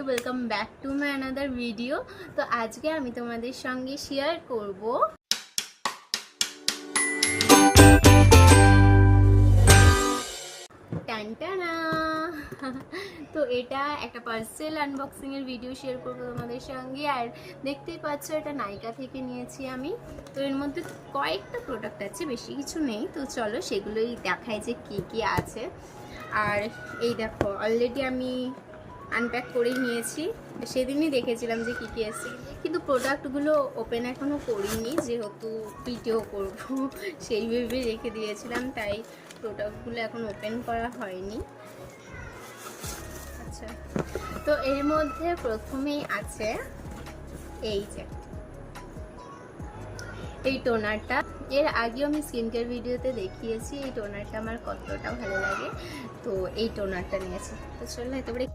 Welcome back to my another video. তো আজকে আমি তোমাদের সঙ্গে শেয়ার করব টানটানা। তো এটা একটা পার্সেল আনবক্সিং এর ভিডিও শেয়ার করবো তোমাদের সঙ্গে। আর দেখতেই পাচ্ছ এটা নাইকা থেকে নিয়েছি আমি। তো এর মধ্যে কয়েকটা প্রোডাক্ট আছে, বেশি কিছু নেই। তো চলো সেগুলোই দেখাই যে কি কি আছে। আর এই দেখো অলরেডি আমি আনপ্যাক করেই নিয়েছি, সেদিনই দেখেছিলাম যে কী কী এসেছে, কিন্তু প্রোডাক্টগুলো ওপেন এখনও করিনি, যেহেতু ভিডিও করব সেই ভেবে রেখে দিয়েছিলাম, তাই প্রোডাক্টগুলো এখন ওপেন করা হয়নি। আচ্ছা, তো এর মধ্যে প্রথমেই আছে এই যে এই টোনারটা। এর আগেও আমি স্কিন কেয়ার ভিডিওতে দেখিয়েছি এই টোনারটা আমার কতটা ভালো লাগে, তো এই টোনারটা নিয়েছি। তো চলো একেবারে